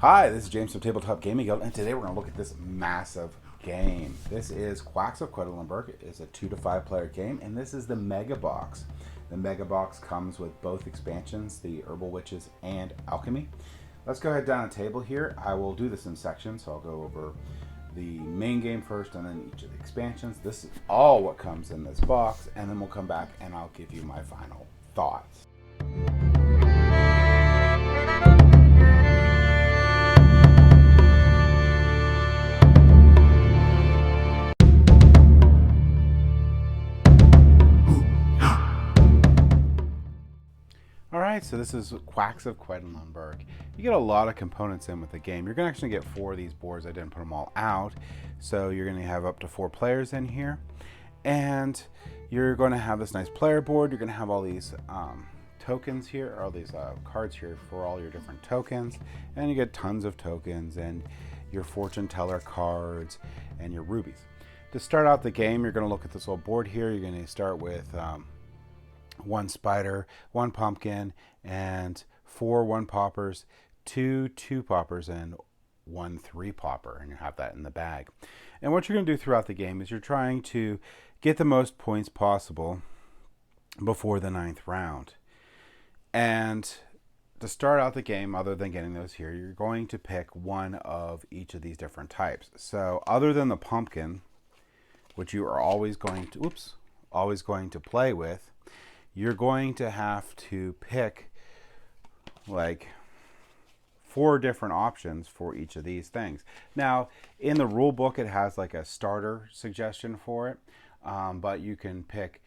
Hi, this is James from Tabletop Gaming Guild, and today we're going to look at this massive game. This is Quacks of Quedlinburg. It's a 2 to 5 player game, and this is the Megabox. The Megabox comes with both expansions, the Herbal Witches and Alchemy. Let's go ahead down a table here. I will do this in sections, so I'll go over the main game first and then each of the expansions. This is all what comes in this box, and then we'll come back and I'll give you my final thoughts. Alright, so this is Quacks of Quedlinburg. You get a lot of components in with the game. You're going to actually get 4 of these boards. I didn't put them all out. So you're going to have up to 4 players in here. And you're going to have this nice player board. You're going to have all these tokens here, or all these cards here for all your different tokens. And you get tons of tokens and your fortune teller cards and your rubies. To start out the game, you're going to look at this little board here. You're going to start with 1 spider, 1 pumpkin, and 4 1-poppers, 2 2-poppers, and 1 3-popper, and you have that in the bag. And what you're going to do throughout the game is you're trying to get the most points possible before the 9th round. And to start out the game, other than getting those here, you're going to pick one of each of these different types. So other than the pumpkin, which you are always going to play with, you're going to have to pick like 4 different options for each of these things. Now, in the rule book, it has like a starter suggestion for it, but you can pick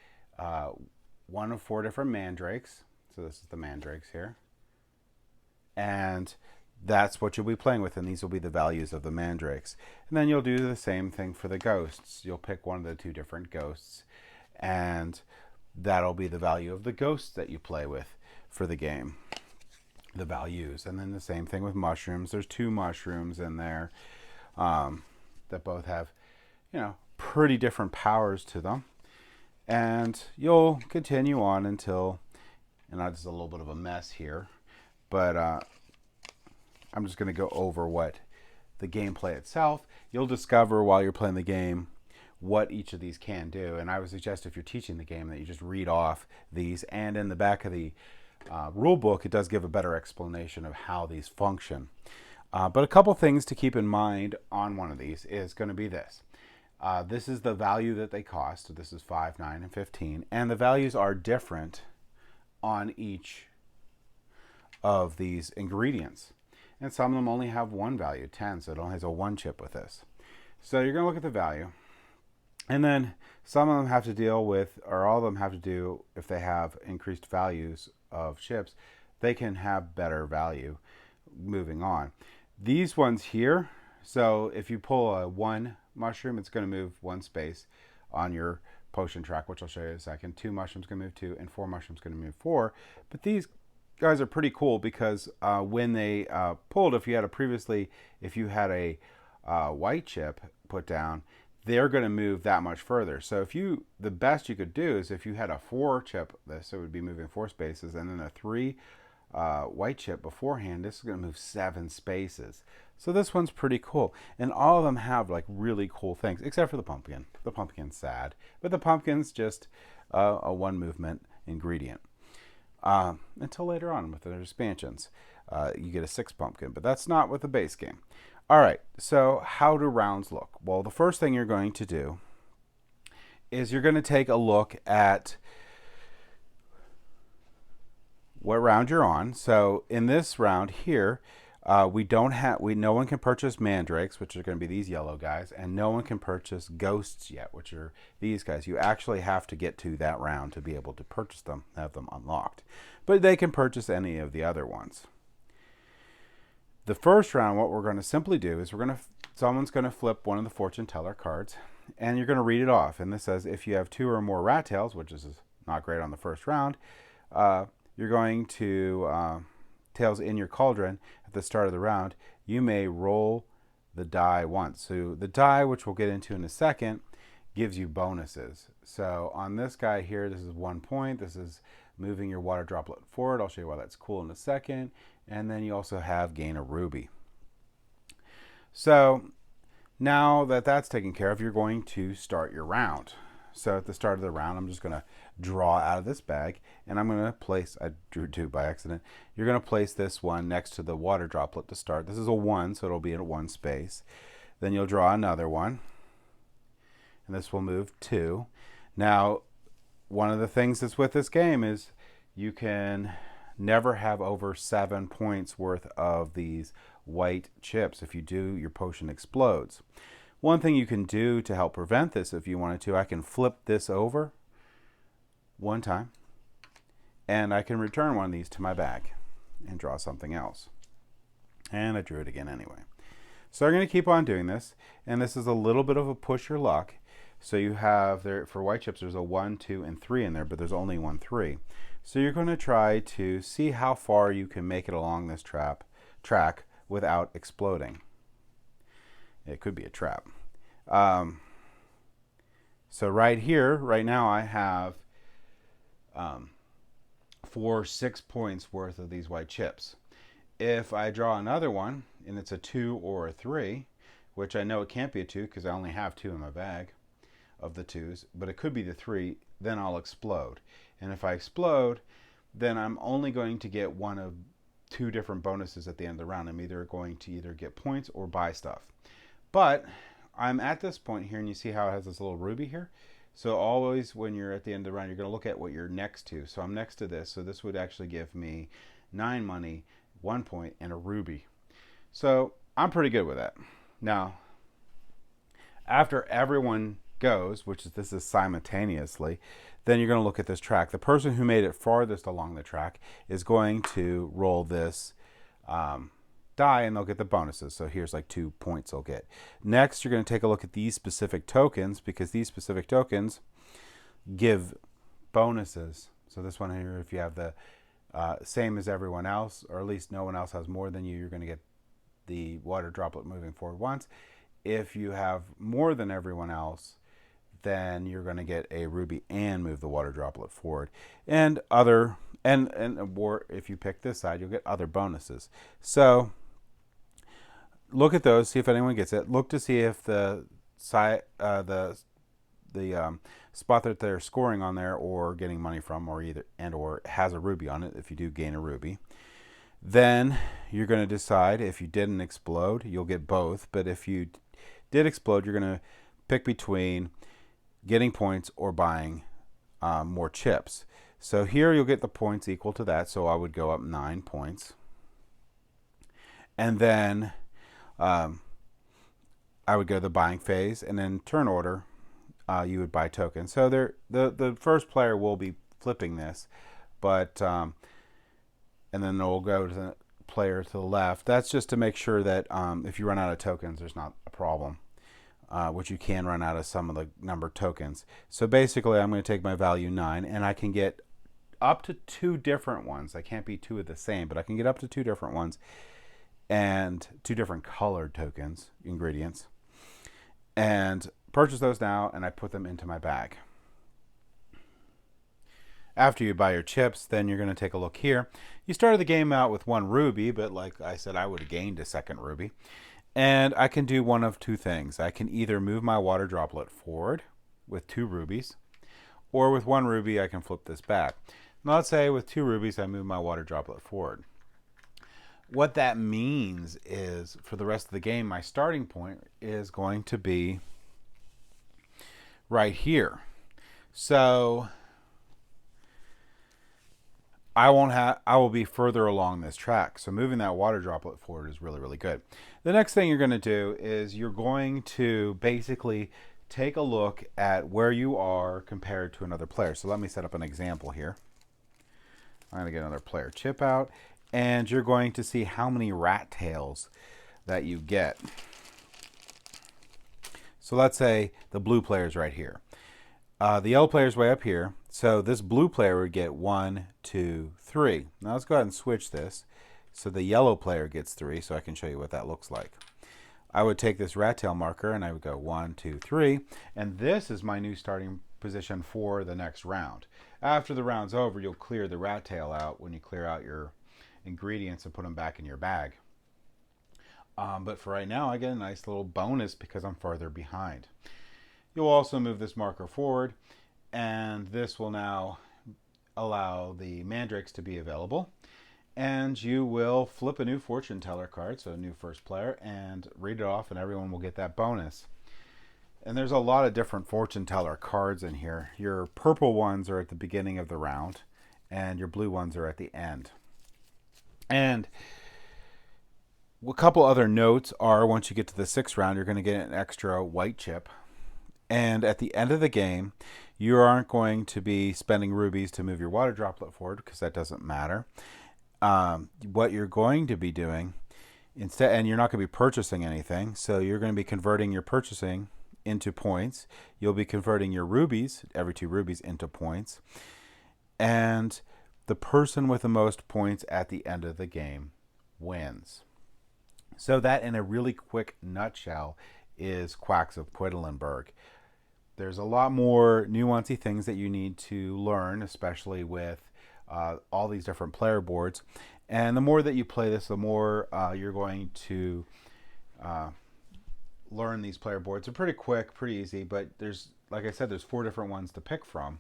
one of 4 different mandrakes. So this is the mandrakes here. And that's what you'll be playing with, and these will be the values of the mandrakes. And then you'll do the same thing for the ghosts. You'll pick one of the 2 different ghosts, and that'll be the value of the ghosts that you play with for the game, the values. And then the same thing with mushrooms. There's 2 mushrooms in there that both have, pretty different powers to them. And you'll continue on until, and this is a little bit of a mess here, but I'm just going to go over what the gameplay itself. You'll discover while you're playing the game what each of these can do, and I would suggest if you're teaching the game that you just read off these, and in the back of the rule book it does give a better explanation of how these function. But a couple things to keep in mind on one of these is going to be this. This is the value that they cost. This is 5, 9, and 15, and the values are different on each of these ingredients, and some of them only have 1 value, 10, so it only has a 1 chip with this. So you're going to look at the value. And then some of them have to deal with, or all of them have to do, if they have increased values of chips, they can have better value moving on. These ones here, so if you pull a 1 mushroom, it's going to move 1 space on your potion track, which I'll show you in a second. 2 mushrooms going to move 2, and 4 mushrooms going to move 4. But these guys are pretty cool because when they pulled, if you had a white chip put down, they're going to move that much further. So the best you could do is if you had a 4 chip, this, it would be moving 4 spaces, and then a 3 white chip beforehand, this is going to move 7 spaces. So this one's pretty cool. And all of them have like really cool things, except for the pumpkin. The pumpkin's sad, but the pumpkin's just a 1 movement ingredient. Until later on with the expansions. You get a 6 pumpkin, but that's not with the base game. All right, so how do rounds look? Well, the first thing you're going to do is you're going to take a look at what round you're on. So in this round here, no one can purchase mandrakes, which are going to be these yellow guys, and no one can purchase ghosts yet, which are these guys. You actually have to get to that round to be able to purchase them, have them unlocked. But they can purchase any of the other ones. The first round, what we're going to simply do is someone's going to flip one of the fortune teller cards, and you're going to read it off. And this says if you have 2 or more rat tails, which is not great on the first round, you're going to tails in your cauldron at the start of the round. You may roll the die once. So the die, which we'll get into in a second, gives you bonuses. So on this guy here, this is 1 point. This is moving your water droplet forward. I'll show you why that's cool in a second. And then you also have gain a ruby. So now that that's taken care of, you're going to start your round. So at the start of the round, I'm just going to draw out of this bag, and I'm going to place, I drew 2 by accident. You're going to place this one next to the water droplet to start. This is a 1, so it'll be in 1 space. Then you'll draw another one, and this will move 2. Now, one of the things that's with this game is you can never have over 7 points worth of these white chips. If you do, your potion explodes. One thing you can do to help prevent this, if you wanted to, I can flip this over 1 time, and I can return one of these to my bag and draw something else. And I drew it again anyway. So I'm going to keep on doing this, and this is a little bit of a push your luck. So you have there, for white chips, there's a 1, 2, and 3 in there, but there's only 1, 3. So you're going to try to see how far you can make it along this track without exploding. It could be a trap. So right here, right now, I have 6 points worth of these white chips. If I draw another one, and it's a 2 or a 3, which I know it can't be a 2 because I only have 2 in my bag of the 2s, but it could be the 3, then I'll explode. And if I explode, then I'm only going to get one of 2 different bonuses at the end of the round. I'm either going to get points or buy stuff. But I'm at this point here, and you see how it has this little ruby here? So always when you're at the end of the round, you're going to look at what you're next to. So I'm next to this, so this would actually give me 9 money, 1 point, and a ruby. So I'm pretty good with that. Now, after everyone goes, which is this is simultaneously, then you're going to look at this track. The person who made it farthest along the track is going to roll this die, and they'll get the bonuses. So here's like 2 points they'll get. Next, you're going to take a look at these specific tokens, because these specific tokens give bonuses. So this one here, if you have the same as everyone else, or at least no one else has more than you, you're going to get the water droplet moving forward once. If you have more than everyone else, then you're going to get a ruby and move the water droplet forward. And or if you pick this side, you'll get other bonuses. So look at those, see if anyone gets it. Look to see if the spot that they're scoring on there or getting money from, or has a ruby on it. If you do gain a ruby, then you're going to decide if you didn't explode, you'll get both. But if you did explode, you're going to pick between getting points or buying more chips. So here you'll get the points equal to that. So I would go up 9 points. And then I would go to the buying phase, and then turn order, you would buy tokens. So the first player will be flipping this, but and then we'll go to the player to the left. That's just to make sure that if you run out of tokens, there's not a problem, which you can run out of some of the numbered tokens. So basically, I'm going to take my value 9, and I can get up to 2 different ones. I can't be 2 of the same, but I can get up to 2 different ones, and 2 different colored tokens, ingredients, and purchase those now, and I put them into my bag. After you buy your chips, then you're going to take a look here. You started the game out with 1 ruby, but like I said, I would have gained a 2nd ruby. And I can do one of 2 things. I can either move my water droplet forward with 2 rubies, or with 1 ruby, I can flip this back. Now let's say with 2 rubies, I move my water droplet forward. What that means is, for the rest of the game, my starting point is going to be right here. So I will be further along this track. So moving that water droplet forward is really, really good. The next thing you're going to do is you're going to basically take a look at where you are compared to another player. So let me set up an example here. I'm going to get another player chip out, and you're going to see how many rat tails that you get. So let's say the blue player is right here. The yellow player is way up here. So this blue player would get 1, 2, 3. Now let's go ahead and switch this. So the yellow player gets 3, so I can show you what that looks like. I would take this rat tail marker, and I would go 1, 2, 3. And this is my new starting position for the next round. After the round's over, you'll clear the rat tail out when you clear out your ingredients and put them back in your bag. But for right now, I get a nice little bonus because I'm farther behind. You'll also move this marker forward, and this will now allow the mandrakes to be available. And you will flip a new fortune teller card, so a new first player, and read it off, and everyone will get that bonus. And there's a lot of different fortune teller cards in here. Your purple ones are at the beginning of the round, and your blue ones are at the end. And a couple other notes are, once you get to the 6th round, you're going to get an extra white chip. And at the end of the game, you aren't going to be spending rubies to move your water droplet forward, because that doesn't matter. What you're going to be doing instead, and you're not going to be purchasing anything, so you're going to be converting your purchasing into points. You'll be converting your rubies, every 2 rubies, into points. And the person with the most points at the end of the game wins. So that, in a really quick nutshell, is Quacks of Quedlinburg. There's a lot more nuancy things that you need to learn, especially with all these different player boards. And the more that you play this, the more you're going to learn these player boards. They're pretty quick, pretty easy, but there's, like I said, there's 4 different ones to pick from.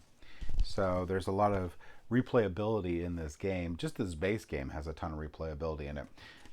So there's a lot of replayability in this game. Just this base game has a ton of replayability in it.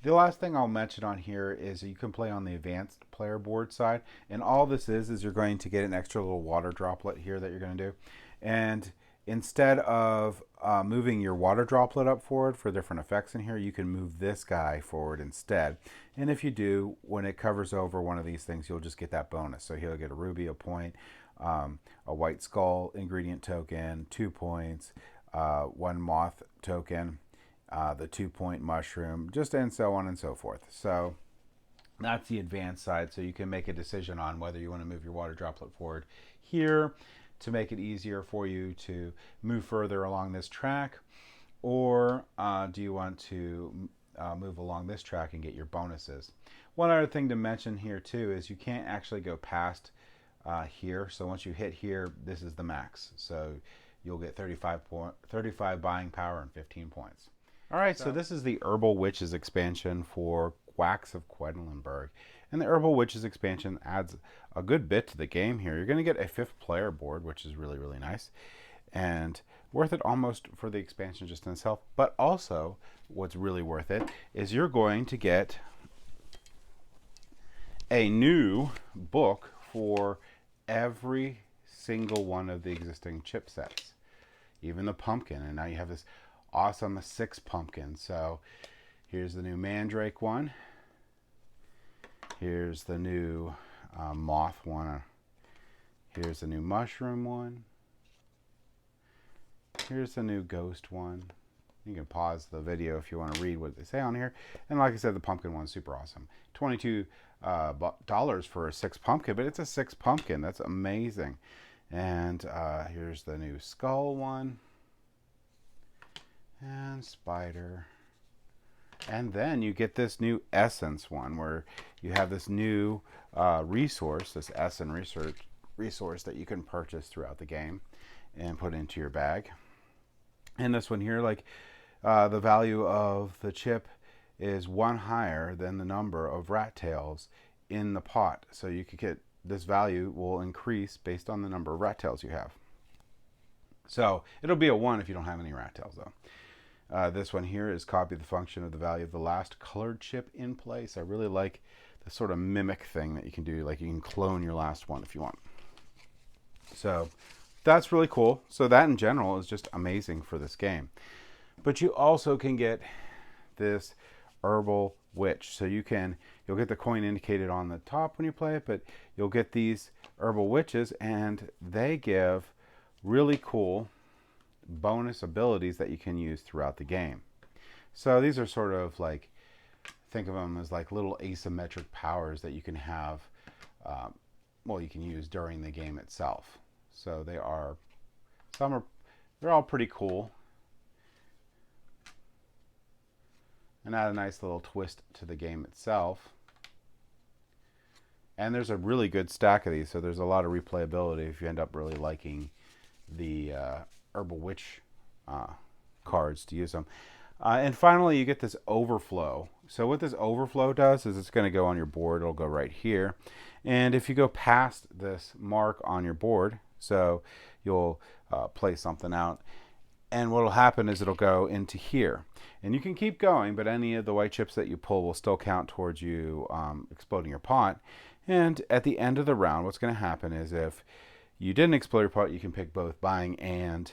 The last thing I'll mention on here is you can play on the advanced player board side. And all this is you're going to get an extra little water droplet here that you're going to do. And instead of moving your water droplet up forward for different effects in here, you can move this guy forward instead. And if you do, when it covers over one of these things, you'll just get that bonus. So he'll get a ruby, a point, a white skull ingredient token, 2 points, 1 moth token, the 2-point mushroom, just and so on and so forth. So that's the advanced side. So you can make a decision on whether you want to move your water droplet forward here to make it easier for you to move further along this track, or do you want to move along this track and get your bonuses. One other thing to mention here too is you can't actually go past here. So once you hit here, this is the max. So you'll get 35 buying power and 15 points. All right, so this is the Herbal Witches expansion for Quacks of Quedlinburg. And the Herbal Witches expansion adds a good bit to the game here. You're going to get a 5th player board, which is really, really nice. And worth it almost for the expansion just in itself. But also, what's really worth it is you're going to get a new book for every single one of the existing chip sets. Even the pumpkin. And now you have this awesome 6 pumpkin. So here's the new mandrake one. Here's the new moth one. Here's the new mushroom one. Here's the new ghost one. You can pause the video if you want to read what they say on here. And like I said, the pumpkin one's super awesome. $22 for a 6 pumpkin, but it's a 6 pumpkin. That's amazing. And here's the new skull one. And spider. And then you get this new essence one where you have this new resource, this essence resource that you can purchase throughout the game and put into your bag. And this one here, like the value of the chip is 1 higher than the number of rat tails in the pot. So you could get, this value will increase based on the number of rat tails you have. So it'll be a 1 if you don't have any rat tails though. This one here is copy the function of the value of the last colored chip in place. I really like the sort of mimic thing that you can do. Like you can clone your last one if you want. So that's really cool. So that in general is just amazing for this game. But you also can get this Herbal Witch. So you'll get the coin indicated on the top when you play it, but you'll get these Herbal Witches and they give really cool bonus abilities that you can use throughout the game. So these are sort of like, think of them as like little asymmetric powers that you can have, you can use during the game itself. So they're all pretty cool and add a nice little twist to the game itself. And there's a really good stack of these, so there's a lot of replayability if you end up really liking the Herbal Witch cards to use them. And finally, you get this overflow. So what this overflow does is it's going to go on your board. It'll go right here. And if you go past this mark on your board, so you'll place something out, and what will happen is it'll go into here. And you can keep going, but any of the white chips that you pull will still count towards you exploding your pot. And at the end of the round, what's going to happen is if you didn't explode your pot, you can pick both buying and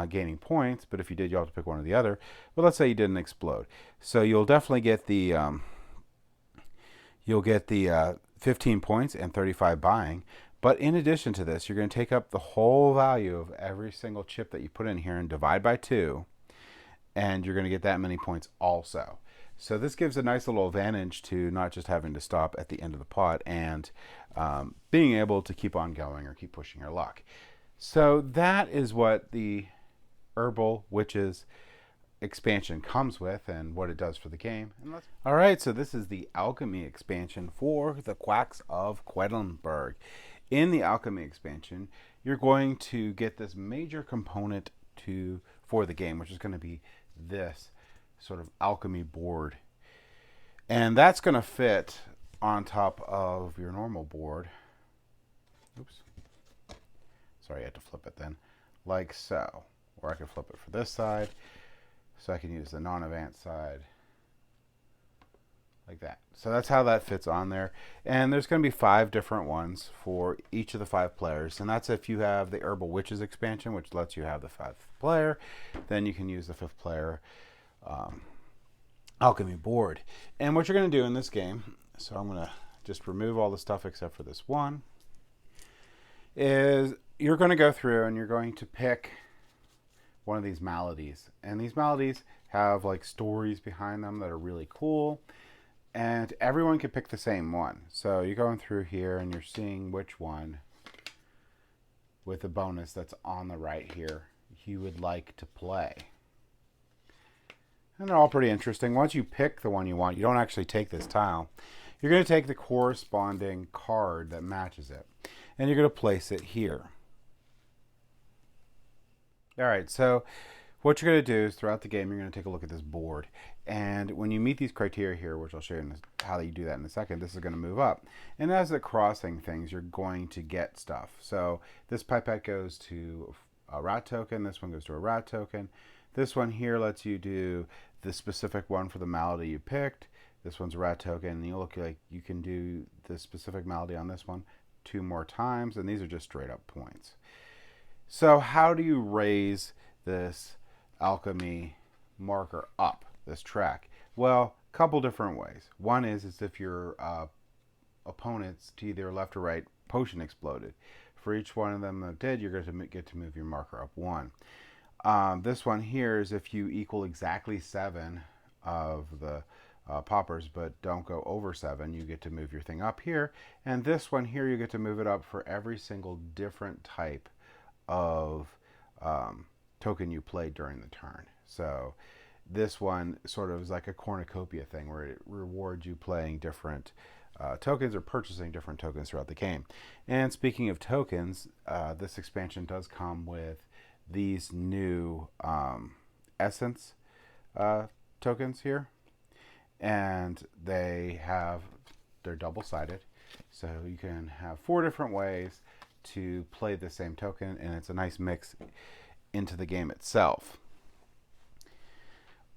gaining points. But if you did, you'll have to pick one or the other. But let's say you didn't explode. So you'll definitely get the 15 points and 35 buying. But in addition to this, you're going to take up the whole value of every single chip that you put in here and divide by 2. And you're going to get that many points also. So this gives a nice little advantage to not just having to stop at the end of the pot and being able to keep on going or keep pushing your luck. So that is what the Herbal Witches expansion comes with and what it does for the game. All right, so this is the Alchemy expansion for the Quacks of Quedlinburg. In the Alchemy expansion, you're going to get this major component for the game, which is going to be this sort of alchemy board. And that's going to fit on top of your normal board. Oops. Sorry, I had to flip it then. Like so. Or I could flip it for this side. So I can use the non-advanced side. Like that. So that's how that fits on there. And there's going to be 5 different ones for each of the 5 players. And that's if you have the Herbal Witches expansion, which lets you have the 5th player. Then you can use the 5th player alchemy board. And what you're going to do in this game, so I'm going to just remove all the stuff except for this one, is you're going to go through and you're going to pick one of these maladies. And these maladies have like stories behind them that are really cool. And everyone can pick the same one. So you're going through here and you're seeing which one with the bonus that's on the right here you would like to play. And they're all pretty interesting. Once you pick the one you want, you don't actually take this tile. You're going to take the corresponding card that matches it. And you're going to place it here. Alright, so what you're going to do is throughout the game, you're going to take a look at this board. And when you meet these criteria here, which I'll show you how you do that in a second, this is going to move up. And as they're crossing things, you're going to get stuff. So this pipette goes to a rat token. This one goes to a rat token. This one here lets you do the specific one for the malady you picked. This one's a rat token. And you look like you can do the specific malady on this one 2 more times. And these are just straight up points. So how do you raise this alchemy marker up, this track? Well, a couple different ways. One is if your opponents to either left or right potion exploded. For each one of them that did, you're going to get to move your marker up 1. This one here is if you equal exactly 7 of the poppers but don't go over 7, you get to move your thing up here. And this one here, you get to move it up for every single different type of token you played during the turn. So this one sort of is like a cornucopia thing where it rewards you playing different tokens or purchasing different tokens throughout the game. And speaking of tokens, this expansion does come with these new essence tokens here. And they're double-sided. So you can have 4 different ways to play the same token, and it's a nice mix into the game itself.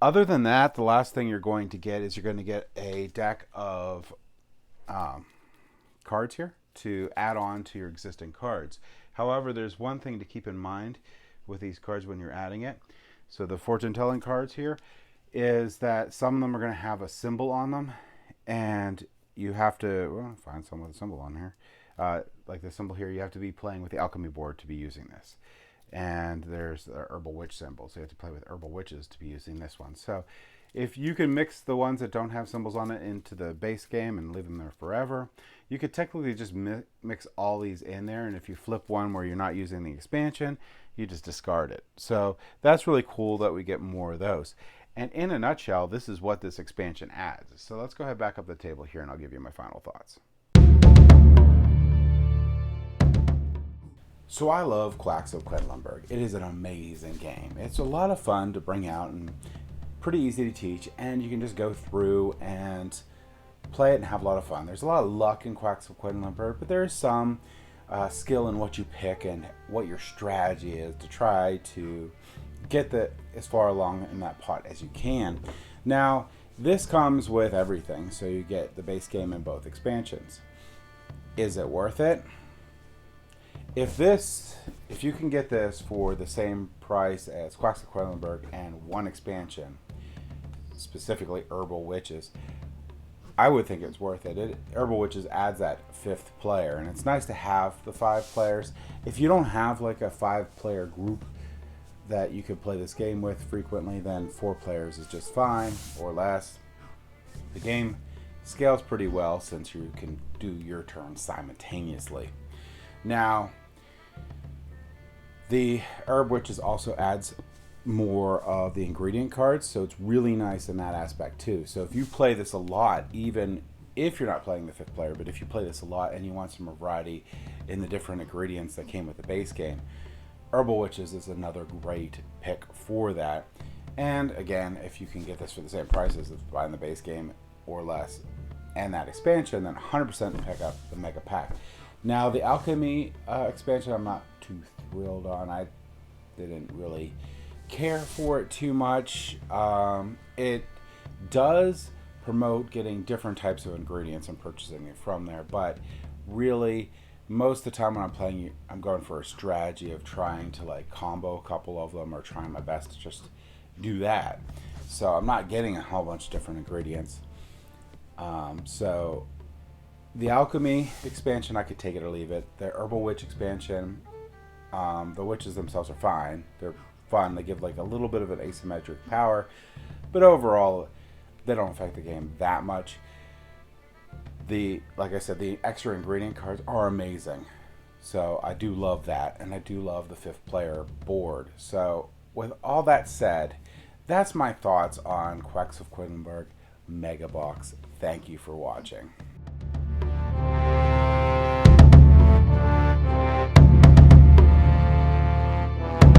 Other than that, the last thing you're going to get is you're going to get a deck of cards here to add on to your existing cards. However, there's one thing to keep in mind with these cards when you're adding it. So the fortune telling cards here is that some of them are going to have a symbol on them, and you have to find some with a symbol on here. Like the symbol here, you have to be playing with the alchemy board to be using this. And there's the Herbal Witch symbol, so you have to play with Herbal Witches to be using this one. So if you can mix the ones that don't have symbols on it into the base game and leave them there forever, you could technically just mix all these in there, and if you flip one where you're not using the expansion, you just discard it. So that's really cool that we get more of those. And in a nutshell, this is what this expansion adds. So let's go ahead back up the table here and I'll give you my final thoughts. So I love Quacks of Quedlinburg. It is an amazing game. It's a lot of fun to bring out and pretty easy to teach, and you can just go through and play it and have a lot of fun. There's a lot of luck in Quacks of Quedlinburg, but there is some skill in what you pick and what your strategy is to try to get as far along in that pot as you can. Now, this comes with everything, so you get the base game in both expansions. Is it worth it? If you can get this for the same price as Quacks of Quedlinburg and one expansion, specifically Herbal Witches, I would think it's worth it. Herbal Witches adds that 5th player, and it's nice to have the 5 players. If you don't have like a 5-player group that you could play this game with frequently, then 4 players is just fine, or less. The game scales pretty well since you can do your turn simultaneously. Now, the Herb Witches also adds more of the ingredient cards, so it's really nice in that aspect too. So if you play this a lot, even if you're not playing the 5th player, but if you play this a lot and you want some variety in the different ingredients that came with the base game, Herbal Witches is another great pick for that. And again, if you can get this for the same price as buying the base game or less and that expansion, then 100% pick up the Mega Pack. Now, the Alchemy expansion, I'm not too thrilled on. I didn't really care for it too much. It does promote getting different types of ingredients and purchasing it from there, but really most of the time when I'm playing, I'm going for a strategy of trying to like combo a couple of them or trying my best to just do that. So I'm not getting a whole bunch of different ingredients. So the Alchemy expansion, I could take it or leave it. The Herbal Witch expansion, the witches themselves are fine. They're fun. They give like a little bit of an asymmetric power, but overall they don't affect the game that much. Like I said, the extra ingredient cards are amazing, so I do love that, and I do love the 5th player board. So with all that said, that's my thoughts on Quacks of Quedlinburg Megabox. Thank you for watching.